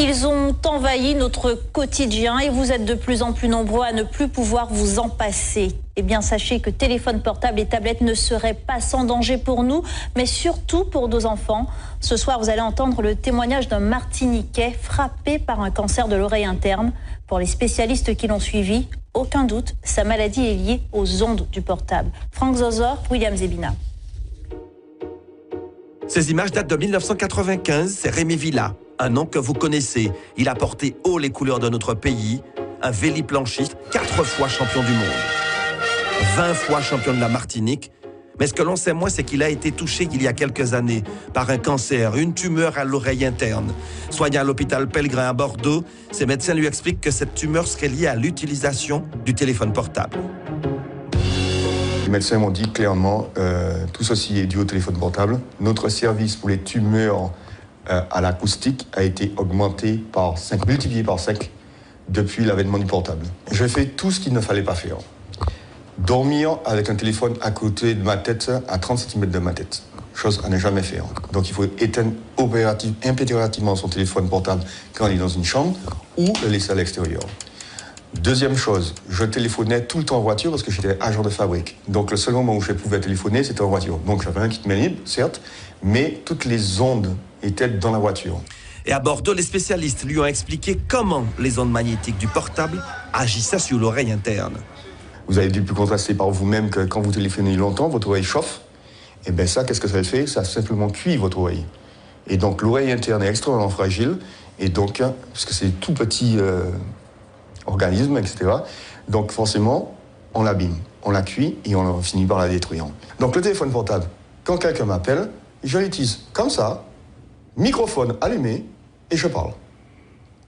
Ils ont envahi notre quotidien et vous êtes de plus en plus nombreux à ne plus pouvoir vous en passer. Eh bien, sachez que téléphone portable et tablettes ne seraient pas sans danger pour nous, mais surtout pour nos enfants. Ce soir, vous allez entendre le témoignage d'un Martiniquais frappé par un cancer de l'oreille interne. Pour les spécialistes qui l'ont suivi, aucun doute, sa maladie est liée aux ondes du portable. Franck Zozor, William Zebina. Ces images datent de 1995, c'est Rémi Villa, un nom que vous connaissez. Il a porté haut les couleurs de notre pays, un véliplanchiste, 4 fois champion du monde, 20 fois champion de la Martinique. Mais ce que l'on sait moins, c'est qu'il a été touché il y a quelques années par un cancer, une tumeur à l'oreille interne. Soigné à l'hôpital Pellegrin à Bordeaux, ses médecins lui expliquent que cette tumeur serait liée à l'utilisation du téléphone portable. Les médecins m'ont dit clairement, tout ceci est dû au téléphone portable. Notre service pour les tumeurs à l'acoustique a été augmenté par 5, multiplié par 5 depuis l'avènement du portable. J'ai fait tout ce qu'il ne fallait pas faire. Dormir avec un téléphone à côté de ma tête, à 30 cm de ma tête. Chose à ne jamais faire. Donc il faut éteindre impérativement son téléphone portable quand il est dans une chambre ou le laisser à l'extérieur. Deuxième chose, je téléphonais tout le temps en voiture parce que j'étais agent de fabrique. Donc le seul moment où je pouvais téléphoner, c'était en voiture. Donc j'avais un kit main libre, certes, mais toutes les ondes étaient dans la voiture. Et à Bordeaux, les spécialistes lui ont expliqué comment les ondes magnétiques du portable agissaient sur l'oreille interne. Vous avez dû constater par vous-même que quand vous téléphonez longtemps, votre oreille chauffe. Et bien ça, qu'est-ce que ça fait? Ça simplement cuit votre oreille. Et donc l'oreille interne est extrêmement fragile. Et donc, parce que c'est tout petit organisme, etc. Donc forcément, on l'abîme, on la cuit et on finit par la détruire. Donc le téléphone portable, quand quelqu'un m'appelle, je l'utilise comme ça, microphone allumé, et je parle.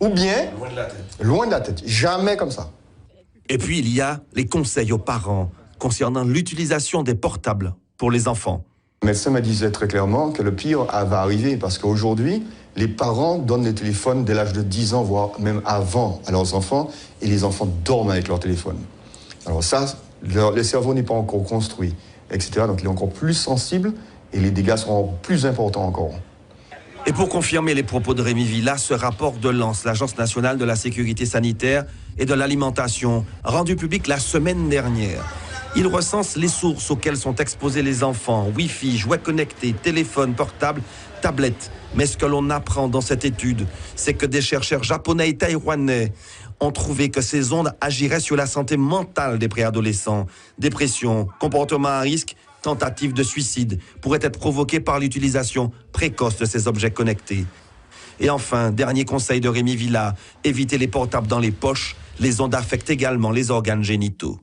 Ou bien, loin de la tête. Loin de la tête, jamais comme ça. Et puis, il y a les conseils aux parents concernant l'utilisation des portables pour les enfants. Le médecin me disait très clairement que le pire va arriver parce qu'aujourd'hui, les parents donnent les téléphones dès l'âge de 10 ans, voire même avant, à leurs enfants, et les enfants dorment avec leur téléphone. Alors ça, le cerveau n'est pas encore construit, etc. Donc il est encore plus sensible et les dégâts seront plus importants encore. Et pour confirmer les propos de Rémi Villa, ce rapport de l'ANS, l'Agence nationale de la sécurité sanitaire et de l'alimentation, rendu public la semaine dernière. Il recense les sources auxquelles sont exposés les enfants, Wi-Fi, jouets connectés, téléphones portables, tablettes. Mais ce que l'on apprend dans cette étude, c'est que des chercheurs japonais et taïwanais ont trouvé que ces ondes agiraient sur la santé mentale des préadolescents. Dépression, comportement à risque, tentative de suicide pourraient être provoquées par l'utilisation précoce de ces objets connectés. Et enfin, dernier conseil de Rémi Villa, évitez les portables dans les poches. Les ondes affectent également les organes génitaux.